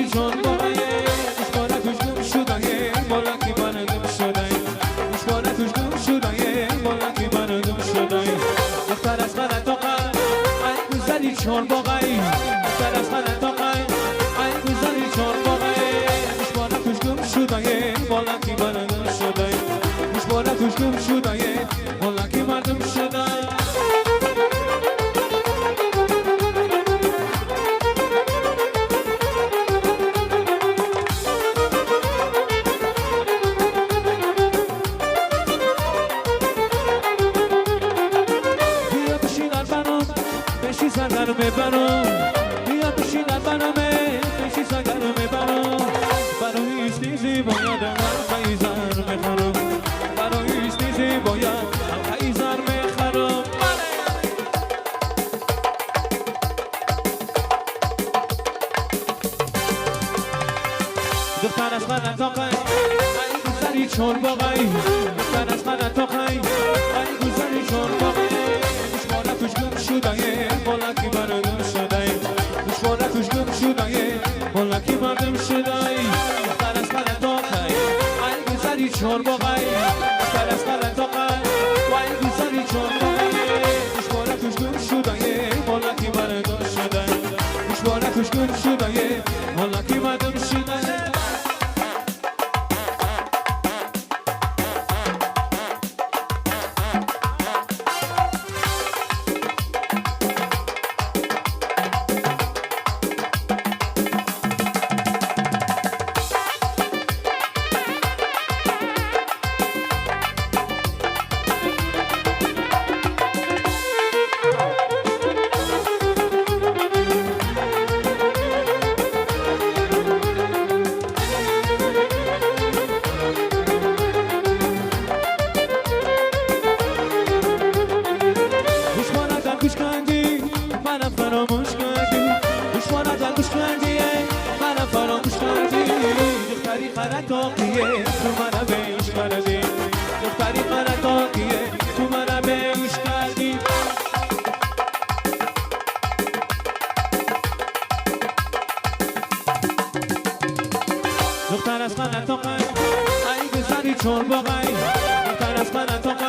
گذاری چون باقی دشمانه توش گم شده بالا کی من گم شده دشمانه توش گم شده بالا کی من گم شده دختر از من اتاقه ای گذاری چون باقی دختر از من اتاقه ای گذاری چون باقی دشمانه توش گم شده بالا کی من گم شده دشمانه توش گم شده بالا کی من گم شده میبرم بیا بشین در برنامه بشی سگر میبرم برای ایستی باید حلقه زر میخرم برای ایستی باید حلقه زر میخرم دختر از من اتاقه ای گذری چون باقی دختر از من اتاقه ای گذری چون باقی دشمانه توش گم شده بالا کی مردم شده دشمانه توش گم شده بالا کی مردم شده دختر از من اتاقه ای گذری چون باقی دختر از من اتاقه ای گذری چون باقی دشمانه توش گم شده بالا کی مردم شده دشمانه توش گم شده بالا کی مردم شده دختر از من اتاقه ای گذری چون باقی دختر از من اتاقه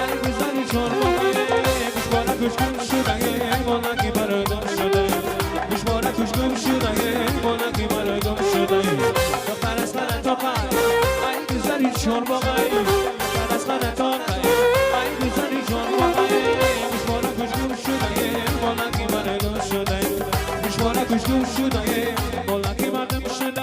ای گذری چون باقی دشمانه توش گم شده بالا کی مردم شده دشمانه توش گم شده بالا کی مردم شده دختر از من اتاقه ای گذری چون باقی دختر از من اتاقه ای گذری چون باقی دشمانه توش گم شده بالا کی مردم شده دشمانه توش گم شده بالا کی مردم شده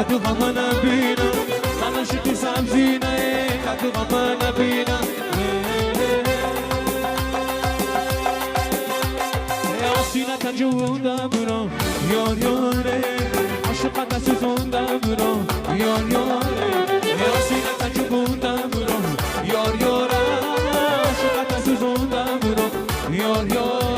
Kadu hamana bina, mana shiti samzina, kadu hamana bina. Asina tanjunda bro, yor yore, aşka tasuzunda bro, yor yore. Asina tanjunda bro, yor yore, aşka tasuzunda bro, yor yore.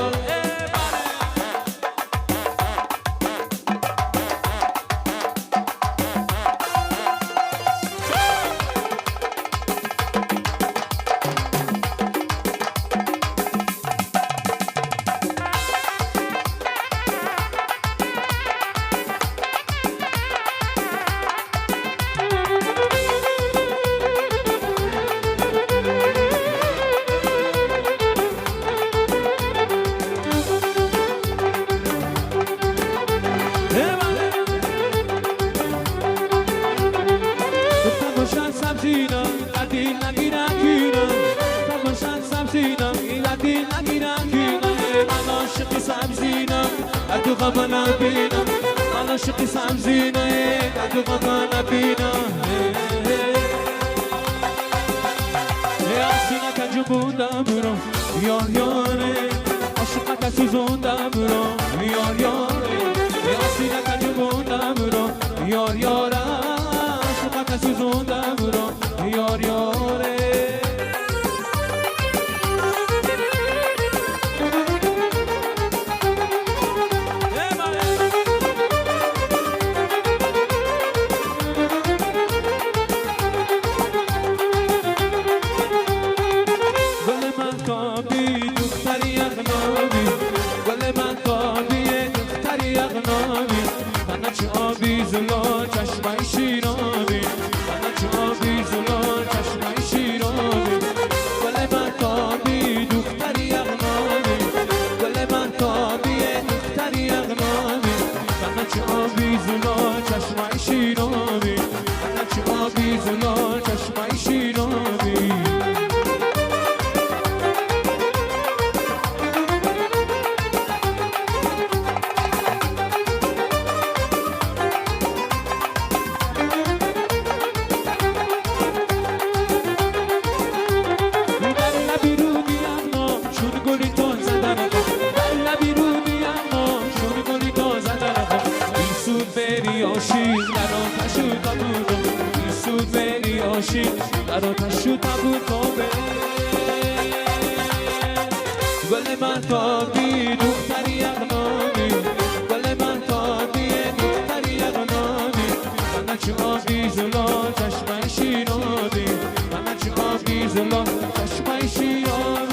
تو غم نبینم من عاشقی سمزینه تو غم نبینم آسینا کنجو بودم برو یار یاره عاشقت سوزوندم برو یار یاره آسینا کنجو بودم برو یار یاره عاشقت سوزوندم برو یار یاره آبی زلال چشمای شیرابی من چه آبی زلال چشمای شیرابی گل مهتابی دختری اغنابی گل مهتابی دختری اغنابی من چه آبی زلال چشمای شیرابی من چه آبی زلال چشمای شیرابی در آتش و تبود کابه گل مهتابی دختری اغنابی گل مهتابی دختری اغنابی من چه آبی زلال چشمای شیرابی من چه آبی زلال چشمای شیرابی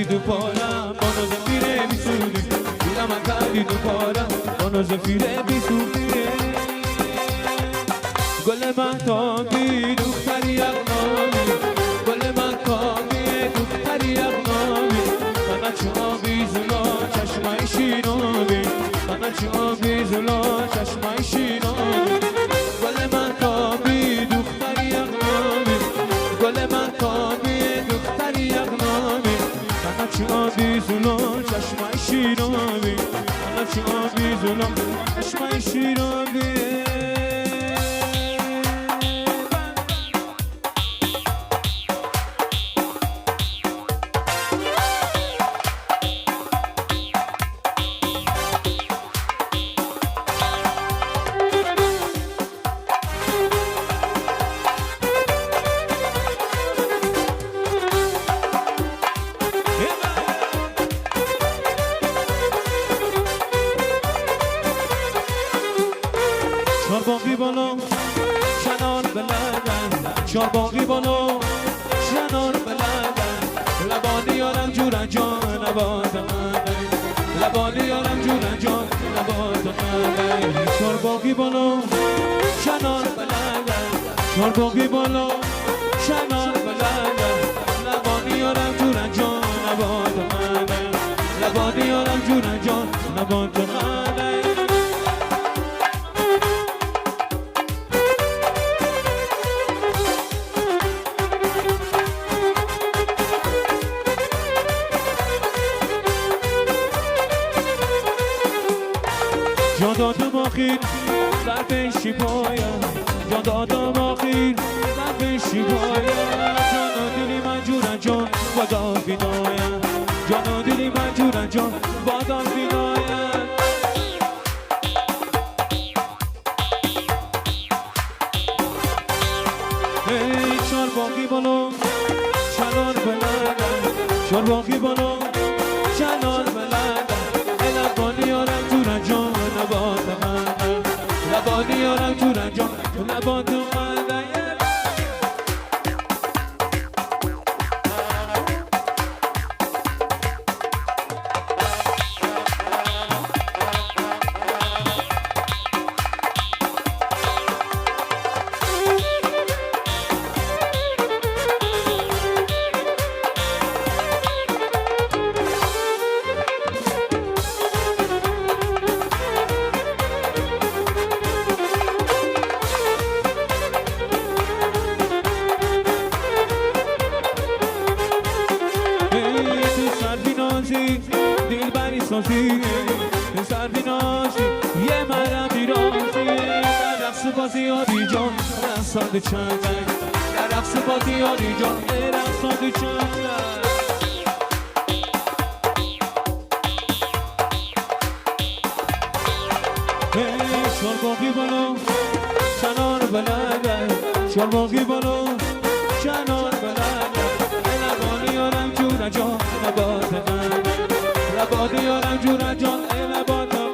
do pora, bono zafire bisudi, la magari do pora, bono zafire bisudi. Gole matobi dukhtari agnomi, gole matobi dukhtari agnomi, mana chobi zulo chashmai shinobi, mana chobi zulo chashmai shinobi. Gole matobi dukhtari agnomi, gole matobi dukhtari agnomi. چه آبی زلال چشمای شیرابی من چه آبی زلال چشمای شیرابی باقی بالا شنان بلندن چار باقی بالا شنان بلندن لبانی یارم جورن جان نباد من لبانی یارم جورن جان نباد من چار باقی بالا شنان بلندن چار باقی بالا شنان بلندن لبانی یارم جورن جان نباد من لبانی یارم جورن جان نباد من جان دادم آخیر در پیشی پایم جان دادم آخیر در پیشی پایم جان دلی من جورن جان بادم فینایم جان دلی من جورن جان بادم فینایم ای چار باقی بالا چنان بلندم چار باقی بالا چنان بلندم لبانی یارم جورن جان نباد من لبانی یارم جورن جان نباد من سازی سر بیناشی یه مرم بیراشی در رقص بازی آدی جان رقصاد چند در رقص بازی آدی جان رقصاد چند شرباقی بلو چنار بلنده شرباقی بلو چنار بلنده لبانی آرم جون جان لبات من لبانی آرم جون جان لبات من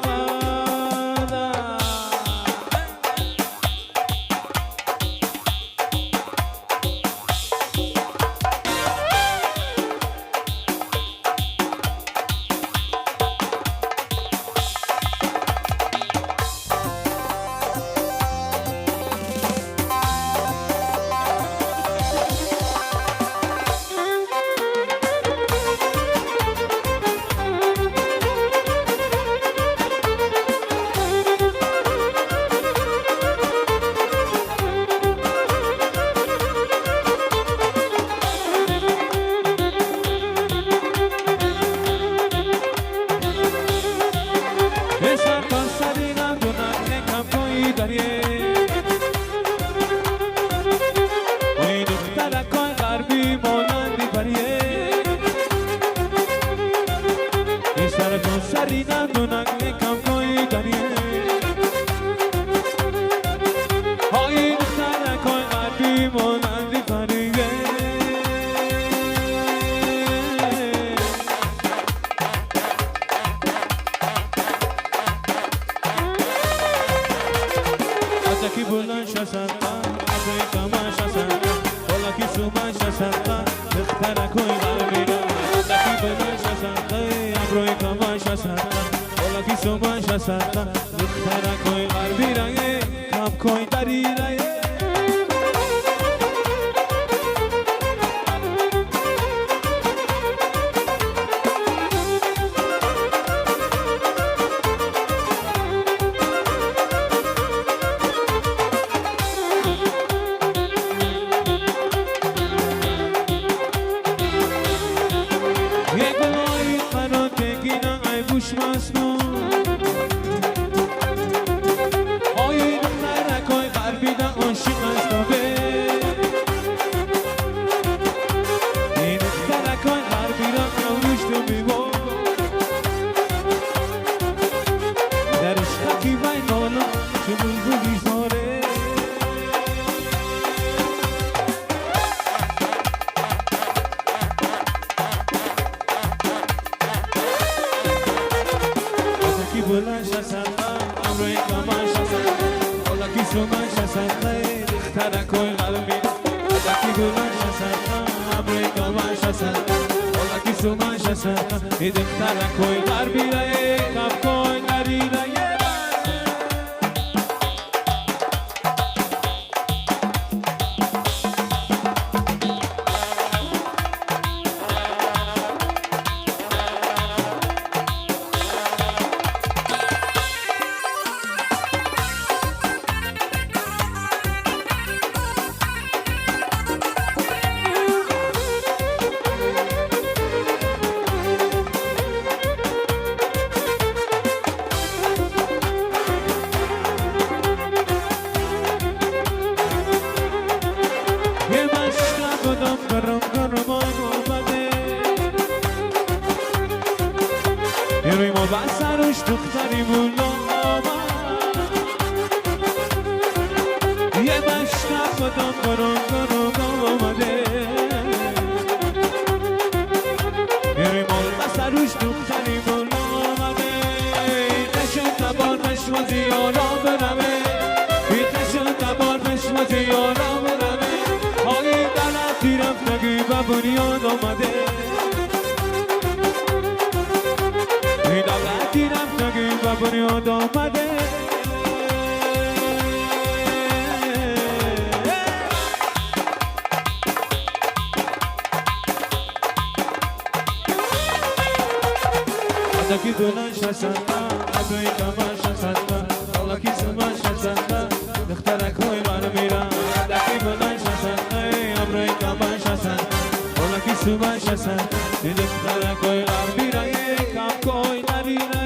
Suba shasa, dil khara koi arbi raye kam کوی نریره